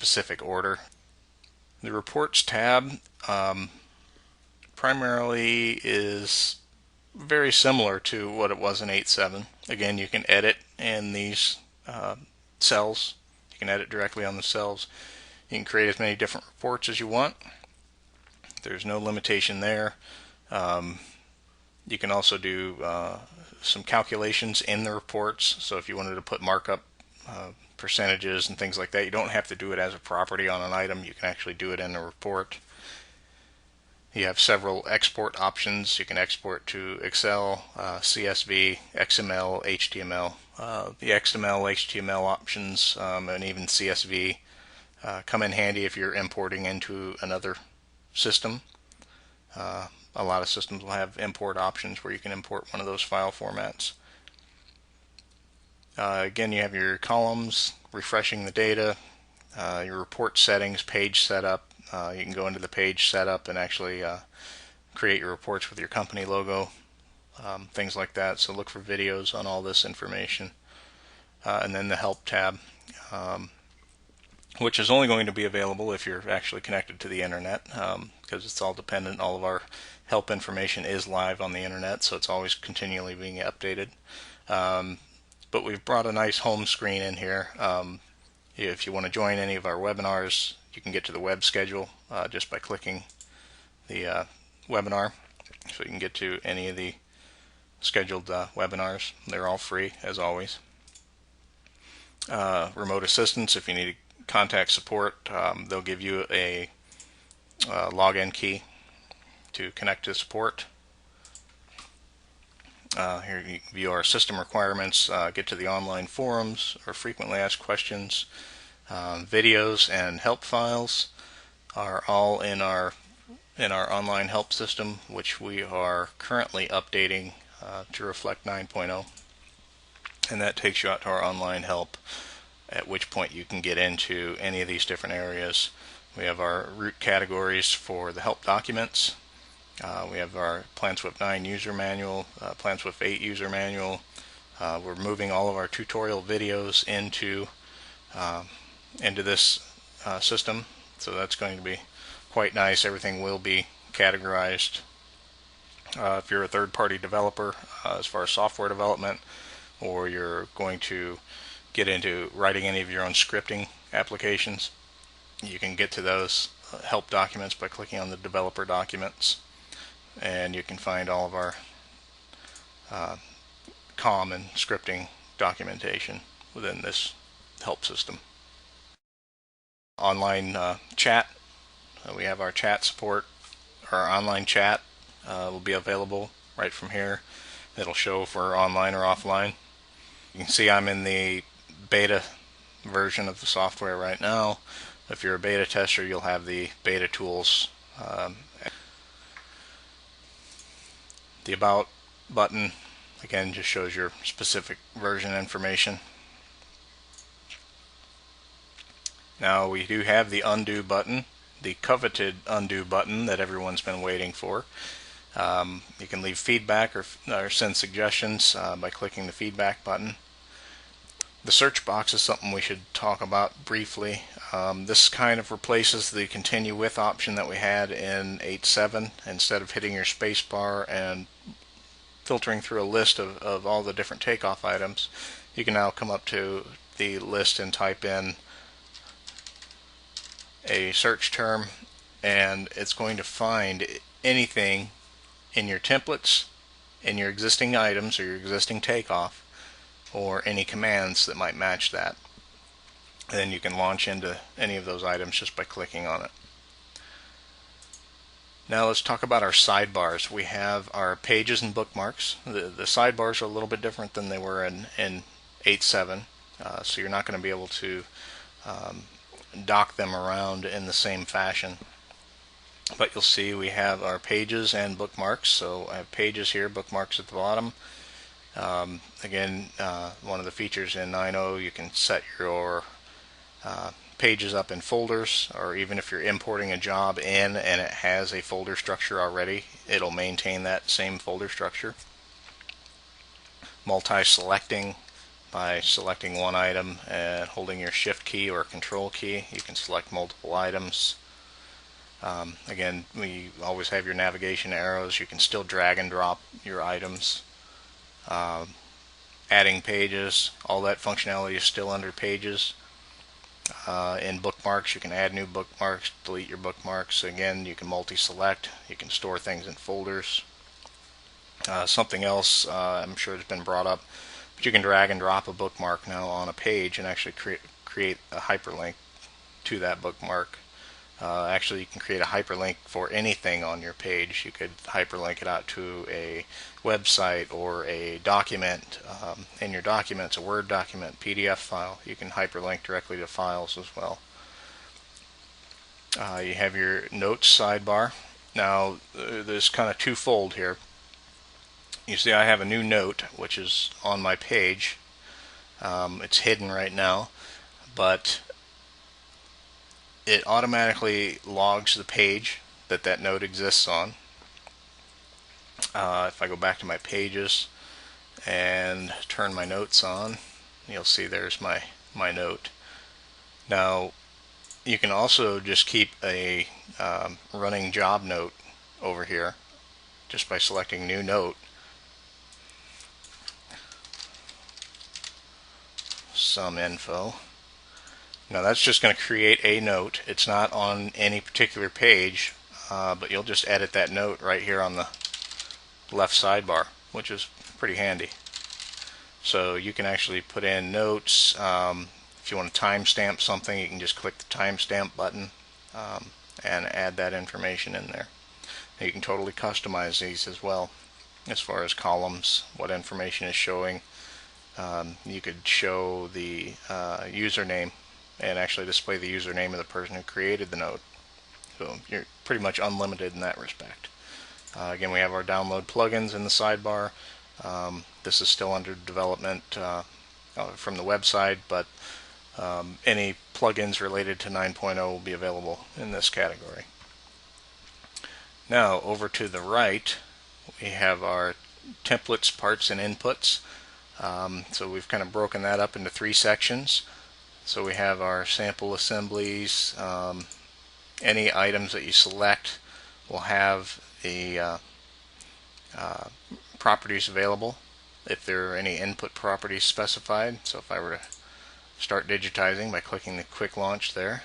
specific order. The Reports tab primarily is very similar to what it was in 8.7. Again, you can edit in these cells. You can edit directly on the cells. You can create as many different reports as you want. There's no limitation there. You can also do some calculations in the reports. So if you wanted to put markup percentages and things like that, you don't have to do it as a property on an item. You can actually do it in a report. You have several export options. You can export to Excel, CSV, XML, HTML. The XML, HTML options and even CSV come in handy if you're importing into another system. A lot of systems will have import options where you can import one of those file formats. Again, you have your columns, refreshing the data, your report settings, page setup. You can go into the page setup and actually create your reports with your company logo, things like that. So look for videos on all this information. And then the Help tab, which is only going to be available if you're actually connected to the internet, because it's all dependent. All of our help information is live on the internet, so it's always continually being updated. But we've brought a nice home screen in here. If you want to join any of our webinars, you can get to the web schedule just by clicking the webinar. So you can get to any of the scheduled webinars. They're all free, as always. Remote assistance, if you need to contact support, they'll give you a login key to connect to support. Here you can view our system requirements, get to the online forums or frequently asked questions. Videos and help files are all in our online help system, which we are currently updating to reflect 9.0, and that takes you out to our online help, at which point you can get into any of these different areas. We have our root categories for the help documents. We have our Planswift 9 user manual, Planswift 8 user manual. We're moving all of our tutorial videos into this system, so that's going to be quite nice. Everything will be categorized. If you're a third-party developer as far as software development, or you're going to get into writing any of your own scripting applications, you can get to those help documents by clicking on the developer documents, and you can find all of our COM and scripting documentation within this help system. Online chat, we have our chat support. Our online chat will be available right from here. It'll show if we're online or offline. You can see I'm in the beta version of the software right now. If you're a beta tester, you'll have the beta tools. The About button, again, just shows your specific version information. Now we do have the undo button, the coveted undo button that everyone's been waiting for. You can leave feedback or send suggestions by clicking the feedback button. The search box is something we should talk about briefly. This kind of replaces the continue with option that we had in 8.7. Instead of hitting your space bar and filtering through a list of all the different takeoff items, you can now come up to the list and type in a search term, and it's going to find anything in your templates, in your existing items or your existing takeoff, or any commands that might match that. And then you can launch into any of those items just by clicking on it. Now let's talk about our sidebars. We have our pages and bookmarks. The sidebars are a little bit different than they were in 8.7, so you're not going to be able to dock them around in the same fashion. But you'll see we have our pages and bookmarks. So I have pages here, bookmarks at the bottom. Again, one of the features in 9.0, you can set your pages up in folders, or even if you're importing a job in and it has a folder structure already, it'll maintain that same folder structure. Multi-selecting by selecting one item and holding your shift key or control key. You can select multiple items. Again, we always have your navigation arrows. You can still drag and drop your items. Adding pages, all that functionality is still under pages. In bookmarks, you can add new bookmarks, delete your bookmarks. Again, you can multi-select. You can store things in folders. Something else I'm sure has been brought up, but you can drag and drop a bookmark now on a page and actually create a hyperlink to that bookmark. Actually, you can create a hyperlink for anything on your page. You could hyperlink it out to a website or a document. In your documents, a Word document, PDF file, you can hyperlink directly to files as well. You have your notes sidebar. Now, there's kind of twofold here. You see I have a new note which is on my page. It's hidden right now, but it automatically logs the page that note exists on. If I go back to my pages and turn my notes on, you'll see there's my note. Now you can also just keep a running job note over here just by selecting new note. Some info. Now that's just going to create a note. It's not on any particular page, but you'll just edit that note right here on the left sidebar, which is pretty handy. So you can actually put in notes. If you want to timestamp something, you can just click the timestamp button and add that information in there. And you can totally customize these as well as far as columns, what information is showing. You could show the username and actually display the username of the person who created the note. So you're pretty much unlimited in that respect. Again, we have our download plugins in the sidebar. This is still under development from the website, but any plugins related to 9.0 will be available in this category. Now over to the right we have our templates, parts, and inputs. So we've kind of broken that up into 3 sections. So we have our sample assemblies. Any items that you select will have the properties available if there are any input properties specified. So if I were to start digitizing by clicking the quick launch there,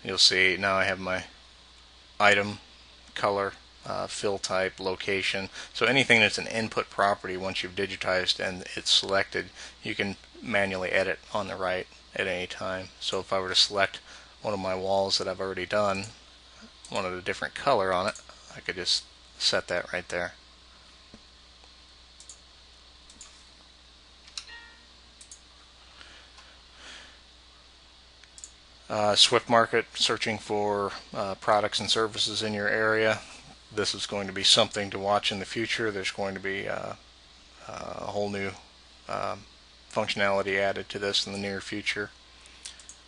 you'll see now I have my item, color, fill type, location. So anything that's an input property, once you've digitized and it's selected, you can manually edit on the right at any time. So if I were to select one of my walls that I've already done, wanted a different color on it, I could just set that right there. Swift Market, searching for products and services in your area. This is going to be something to watch in the future. There's going to be a whole new functionality added to this in the near future.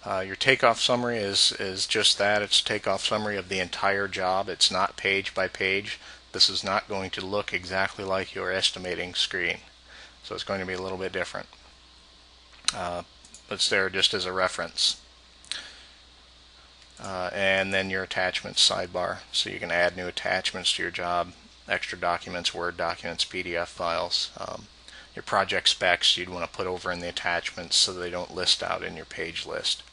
Your takeoff summary is just that. It's a takeoff summary of the entire job. It's not page by page. This is not going to look exactly like your estimating screen. So it's going to be a little bit different. It's there just as a reference. And then your attachments sidebar, so you can add new attachments to your job, extra documents, Word documents, PDF files. Your project specs you'd want to put over in the attachments so they don't list out in your page list.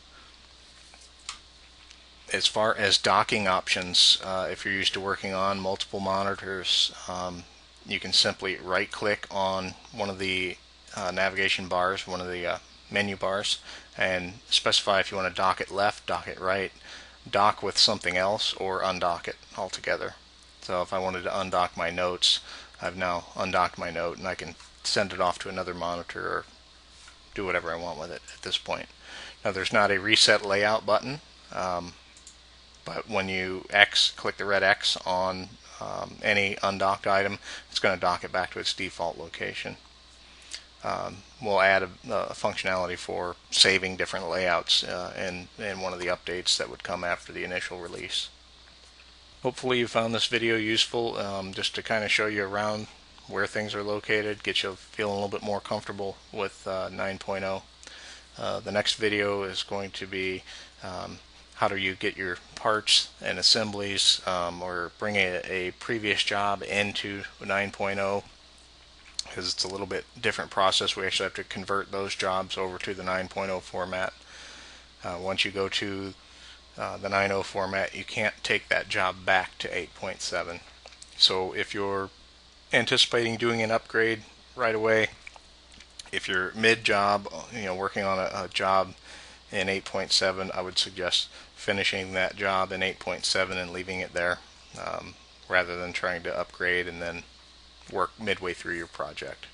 As far as docking options, if you're used to working on multiple monitors, you can simply right click on one of the navigation bars, one of the menu bars, and specify if you want to dock it left, dock it right, dock with something else, or undock it altogether. So if I wanted to undock my notes, I've now undocked my note and I can send it off to another monitor or do whatever I want with it at this point. Now there's not a reset layout button, but when you click the red X on any undocked item, it's going to dock it back to its default location. We'll add a functionality for saving different layouts in one of the updates that would come after the initial release. Hopefully you found this video useful, just to kind of show you around where things are located, get you feeling a little bit more comfortable with 9.0. The next video is going to be how do you get your parts and assemblies, or bring a previous job into 9.0, because it's a little bit different process. We actually have to convert those jobs over to the 9.0 format. Once you go to the 9.0 format, you can't take that job back to 8.7. So if you're anticipating doing an upgrade right away, if you're mid-job, working on a job in 8.7, I would suggest finishing that job in 8.7 and leaving it there, rather than trying to upgrade and then work midway through your project.